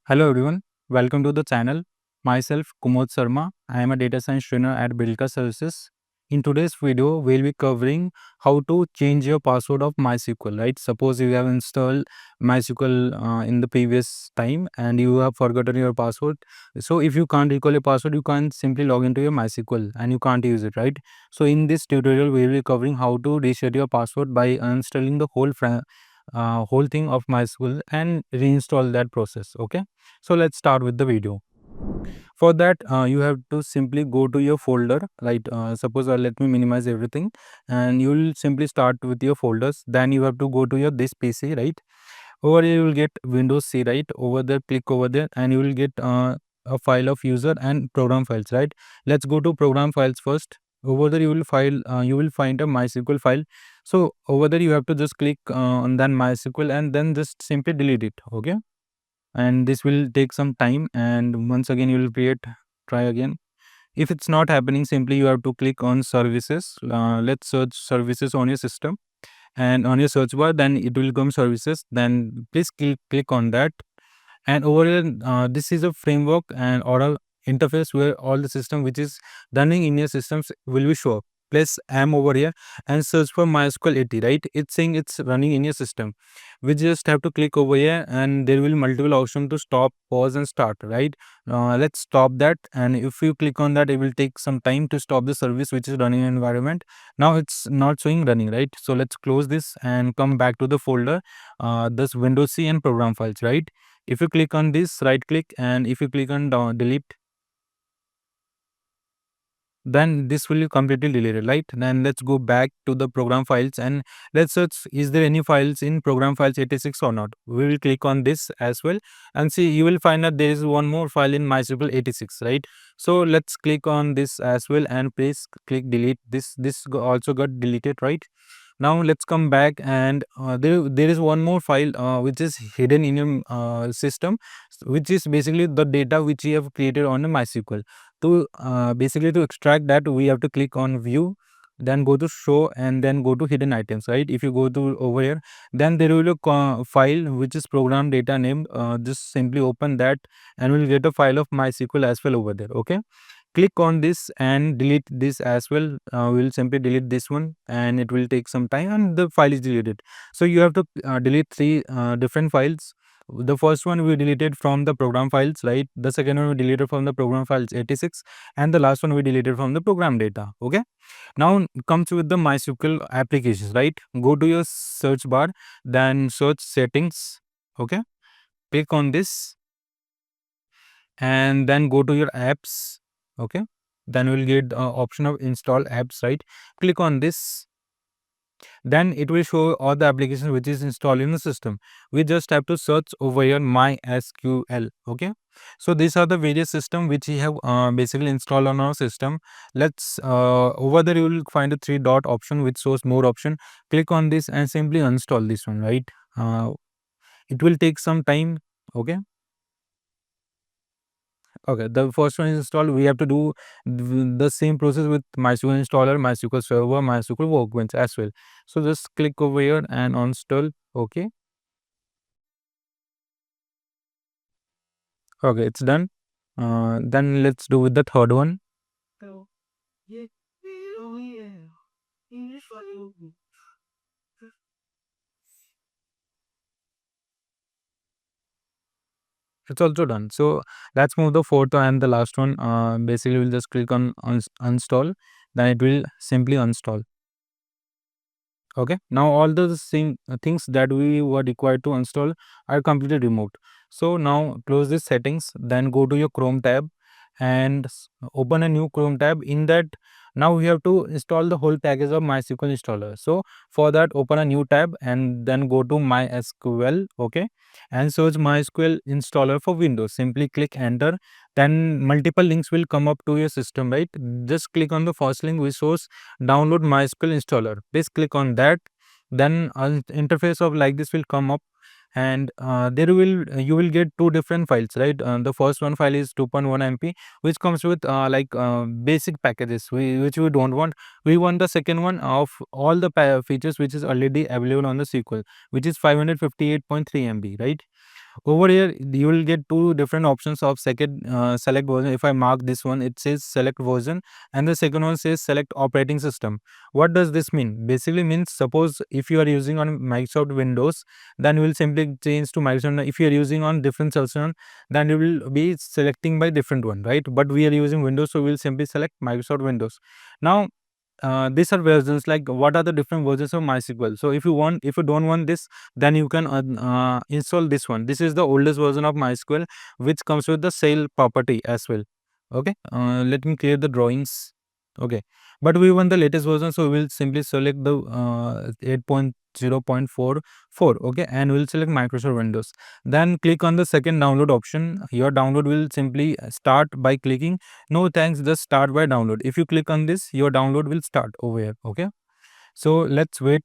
Hello everyone, welcome to the channel. Myself Kumod Sharma. I am a data science trainer at Brillica Services. In today's video, we'll be covering how to change your password of MySQL. Right? Suppose you have installed MySQL in the previous time and you have forgotten your password. So if you can't recall your password, you can simply log into your MySQL and you can't use it. Right? So in this tutorial, we'll be covering how to reset your password by uninstalling the whole thing of MySQL and reinstall that process. Okay, so let's start with the video. For that, you have to simply go to your folder, right? Suppose let me minimize everything, and you will simply start with your folders. Then you have to go to your this PC, right? Over here you will get Windows C, right? Over there, click over there, and you will get a file of user and program files, right? Let's go to program files first. Over there you will find a MySQL file. So over there you have to just click on that MySQL and then just simply delete it. Okay, and this will take some time, and once again you will try again. If it's not happening, simply you have to click on services. Let's search services on your system, and on your search bar then it will come services. Then please click on that, and over here this is a framework and or a interface where all the system which is running in your systems will be shown. Place am over here and search for MySQL 80, right? It's saying it's running in your system. We just have to click over here and there will be multiple options to stop, pause and start, right? Let's stop that, and if you click on that it will take some time to stop the service which is running in environment. Now it's not showing running, right? So let's close this and come back to the folder, this Windows C and program files, right? If you click on this, right click, and if you click on delete, then this will be completely deleted, right? Then let's go back to the program files and let's search, is there any files in program files 86 or not? We will click on this as well, and see, you will find that there is one more file in MySQL 86, right? So let's click on this as well and please click delete. Also got deleted, right? Now let's come back, and there is one more file which is hidden in your system, which is basically the data which you have created on a MySQL. To basically to extract that, we have to click on view, then go to show, and then go to hidden items, right? If you go to over here, then there will be a file which is program data name. Just simply open that and we'll get a file of MySQL as well over there. Okay, click on this and delete this as well. We'll simply delete this one and it will take some time and the file is deleted. So you have to delete three different files. The first one we deleted from the program files, right? The second one we deleted from the program files 86, and the last one we deleted from the program data. Okay, now comes with the MySQL applications, right? Go to your search bar, then search settings. Okay, click on this and then go to your apps. Okay, then we'll get option of install apps, right? Click on this, then it will show all the applications which is installed in the system. We just have to search over here MySQL. Okay, so these are the various system which we have basically installed on our system. Let's over there you will find a three dot option which shows more option. Click on this and simply install this one, right? It will take some time. Okay, okay, the first one is installed. We have to do the same process with MySQL installer, MySQL server, MySQL workbench as well. So just click over here and install. Okay, okay, it's done. Then let's do with the third one. It's also done. So let's move the fourth and the last one. Basically, we'll just click on uninstall. Then it will simply install. Okay, now all the same things that we were required to install are completely removed. So now close this settings, then go to your Chrome tab and open a new Chrome tab. In that, now we have to install the whole package of MySQL installer. So for that, open a new tab and then go to MySQL. Okay, and search MySQL installer for Windows. Simply click enter, then multiple links will come up to your system, right? Just click on the first link which shows download MySQL installer. Please click on that, then an interface of like this will come up, and there will you will get two different files, right? The first one file is 2.1 MB, which comes with basic packages which we don't want. We want the second one of all the features which is already available on the SQL, which is 558.3 MB, right? Over here you will get two different options of second select version. If I mark this one, it says select version, and the second one says select operating system. What does this mean? Basically means, suppose if you are using on Microsoft Windows, then you will simply change to Microsoft. If you are using on different solution, then you will be selecting by different one, right? But we are using Windows, so we will simply select Microsoft Windows. Now these are versions, like what are the different versions of MySQL. So if you don't want this, then you can install this one. This is the oldest version of MySQL, which comes with the sale property as well. Okay, let me clear the drawings. Okay, but we want the latest version, so we'll simply select the 8.0.44. Okay, and we'll select Microsoft Windows. Then click on the second download option. Your download will simply start by clicking no thanks, just start by download. If you click on this, your download will start over here. Okay, so let's wait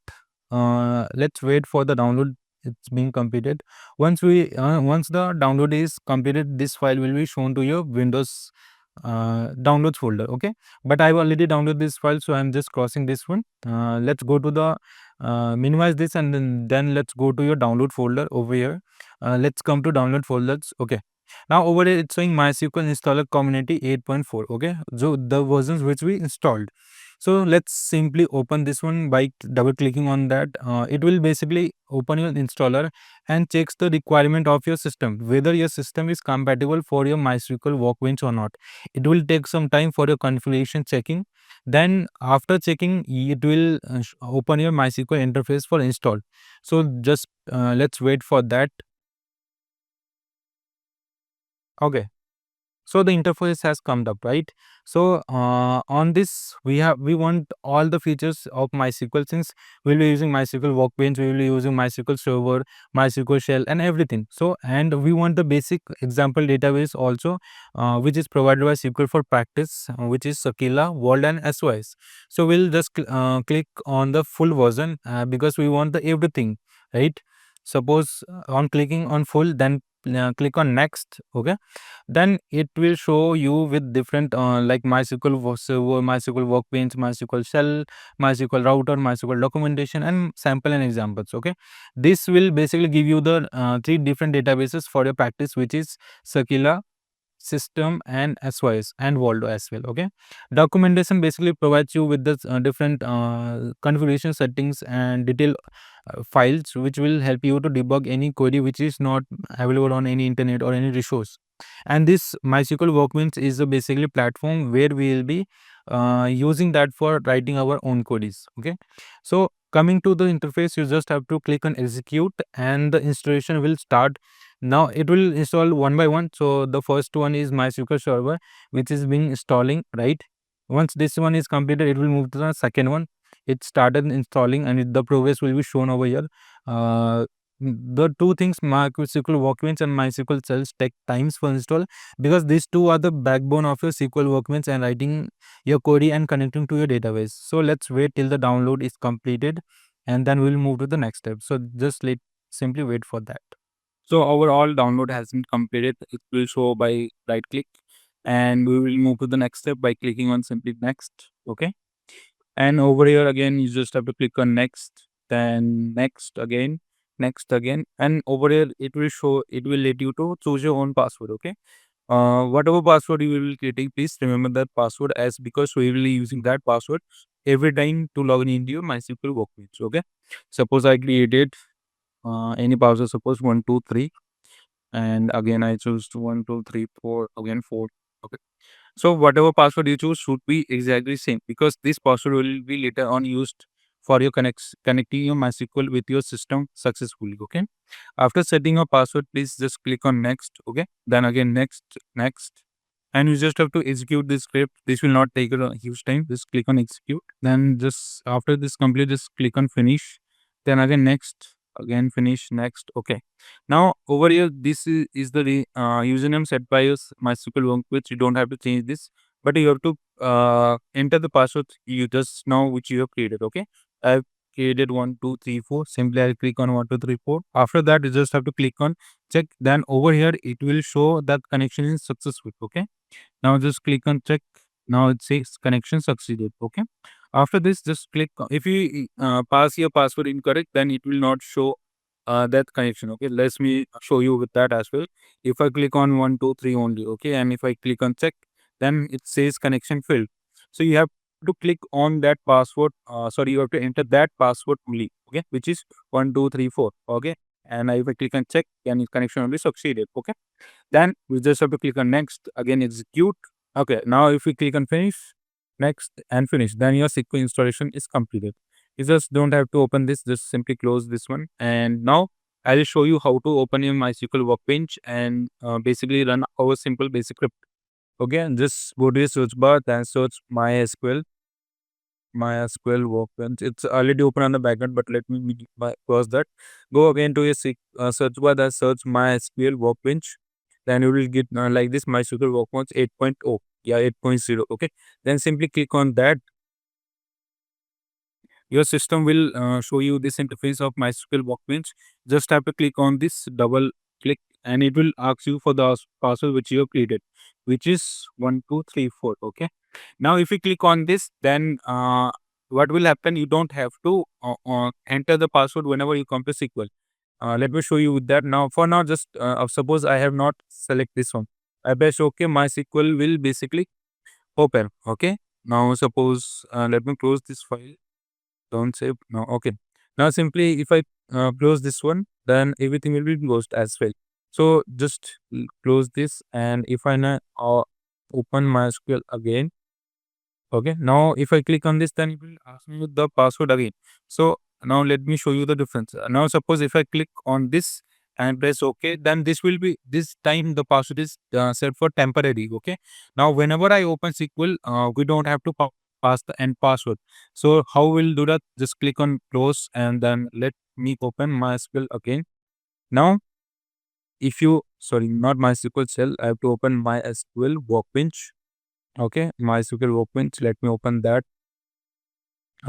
for the download. It's being completed. Once the download is completed, this file will be shown to your Windows downloads folder. Okay, but I've already downloaded this file, so I'm just crossing this one. Let's go to the minimize this, and then let's go to your download folder over here. Let's come to download folders. Okay, now over here it's showing MySQL installer community 8.4. Okay, so the versions which we installed. So let's simply open this one by double clicking on that. It will basically open your installer and checks the requirement of your system, whether your system is compatible for your MySQL Workbench or not. It will take some time for your configuration checking. Then after checking, it will open your MySQL interface for install. So just let's wait for that. Okay. So the interface has come up, right? So on this, we want all the features of MySQL, since we'll be using MySQL Workbench, we will be using MySQL Server, MySQL Shell, and everything. So, and we want the basic example database also, which is provided by SQL for Practice, which is Sakila, World, and SOS. So we'll just click on the full version because we want the everything, right? Suppose on clicking on full, then click on next. Okay, then it will show you with different like MySQL Server, MySQL Workbench, MySQL Shell, MySQL Router, MySQL documentation, and sample and examples. Okay, this will basically give you the three different databases for your practice, which is Sakila, System, and SYS, and Waldo as well. Okay, documentation basically provides you with the different configuration settings and detail files, which will help you to debug any query which is not available on any internet or any resource. And this MySQL Workbench is a basically platform where we will be using that for writing our own queries. Okay, so coming to the interface, you just have to click on execute, and the installation will start. Now it will install one by one. So the first one is MySQL Server, which is being installing, right? Once this one is completed, it will move to the second one. It started installing, and the progress will be shown over here. uh, the two things, MySQL Workbench and MySQL Cells, take times for install, because these two are the backbone of your SQL Workbench and writing your query and connecting to your database. So let's wait till the download is completed, and then we'll move to the next step. So just simply wait for that. So overall download has been completed. It will show by right click, and we will move to the next step by clicking on simply next. Okay. And over here again, you just have to click on next, then next again. And over here, it will let you to choose your own password. Okay. Whatever password you will be creating, please remember that password, as because we will be using that password every time to log in into your MySQL Workbench. Okay. Suppose I created any password, suppose 123, and again I choose 123 4, again 4. Okay, so whatever password you choose should be exactly same, because this password will be later on used for your connecting your MySQL with your system successfully. Okay, after setting a password, please just click on next. Okay, then again next, and you just have to execute this script. This will not take a huge time. Just click on execute, then just after this complete, just click on finish, then again next, again finish, next. Okay, now over here, is the username set by your MySQL Workbench. You don't have to change this, but you have to enter the password you just now which you have created. Okay, I've created 1 2 3 4. Simply I'll click on 1 2 3 4. After that, you just have to click on check. Then over here, it will show that connection is successful. Okay, now just click on check. Now it says connection succeeded. Okay, after this, just click if you pass your password incorrect, then it will not show that connection. Okay, let me show you with that as well. If I click on 123 only, okay, and if I click on check, then it says connection failed. So you have to click on that password. Sorry, you have to enter that password only, okay, which is 1234. Okay, and if I click on check, then connection only succeeded. Okay, then we just have to click on next, again execute. Okay, now if we click on finish, next and finish, then your SQL installation is completed. You just don't have to open this, just simply close this one. And now I will show you how to open your MySQL workbench and basically run our simple basic script. Okay, and just go to your search bar and search MySQL workbench. It's already open on the backend, but let me pause that. Go again to your search bar and search MySQL workbench. Then you will get like this MySQL workbench 8.0. Yeah, 8.0. Okay. Then simply click on that. Your system will show you this interface of MySQL workbench. Just have to click on this, double click, and it will ask you for the password which you have created, which is 1234. Okay. Now, if you click on this, then what will happen? You don't have to enter the password whenever you come to SQL. Let me show you with that. Now, for now, just suppose I have not select this one. I press OK. MySQL will basically open. Okay. Now, suppose let me close this file. Don't save. No. Okay. Now, simply if I close this one, then everything will be closed as well. So just close this, and if I now open MySQL again. Okay, now if I click on this, then it will ask me with the password again. So now let me show you the difference. Now suppose if I click on this and press OK, then this will be, this time the password is set for temporary. Okay, now whenever I open SQL, we don't have to pass the end password. So how we'll do that? Just click on close, and then let me open MySQL again. Now if you, sorry, not MySQL shell, I have to open MySQL workbench. Okay, MySQL workbench, let me open that.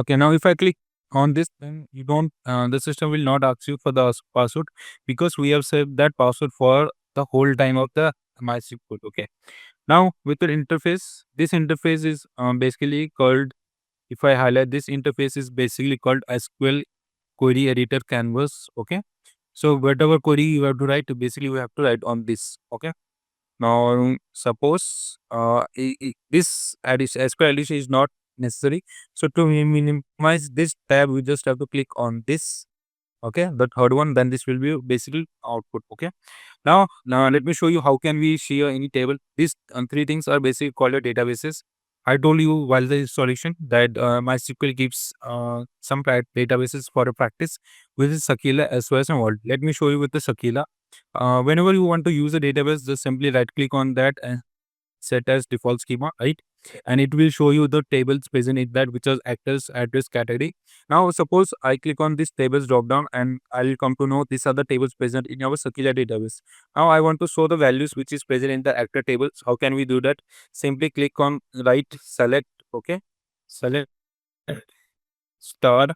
Okay, now if I click on this, then you don't, the system will not ask you for the password, because we have saved that password for the whole time of the MySQL. Okay, now with the interface, this interface is basically called, if I highlight, this interface is basically called SQL query editor canvas. Okay, so whatever query you have to write, basically you have to write on this. Okay, now, suppose this addition, SQL addition is not necessary. So to minimize this tab, we just have to click on this. Okay, the third one, then this will be basically output. Okay, now let me show you how can we share any table. These three things are basically called your databases. I told you while the installation that MySQL gives some databases for a practice, which is Sakila as well as Vault. Let me show you with the Sakila. Whenever you want to use a database, just simply right click on that and set as default schema, right? And it will show you the tables present in that, which is actors address category. Now suppose I click on this tables drop down, and I'll come to know these are the tables present in our Sakila database. Now I want to show the values which is present in the actor tables. How can we do that? Simply click on right, select, okay, select star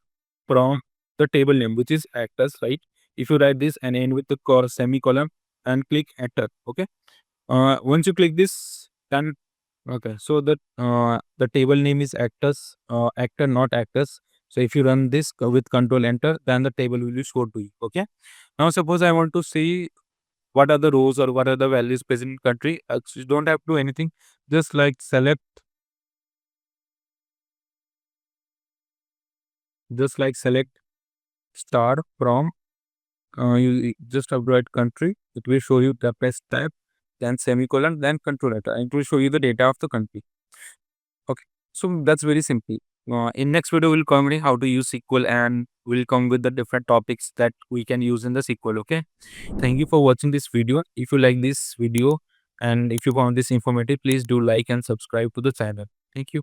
from the table name, which is actors, right? If you write this and end with the semicolon and click enter. Okay, once you click this, then okay, so the table name is actors, actor, not actors. So if you run this with control enter, then the table will be shown to you. Okay, now suppose I want to see what are the rows or what are the values present in country. You don't have to do anything, just like select star from, you just have to write country. It will show you the best type, then semicolon, then control enter. It will show you the data of the country. Okay, so that's very simple. In next video, we'll cover how to use SQL, and we'll come with the different topics that we can use in the SQL. Okay, thank you for watching this video. If you like this video and if you found this informative, please do like and subscribe to the channel. Thank you.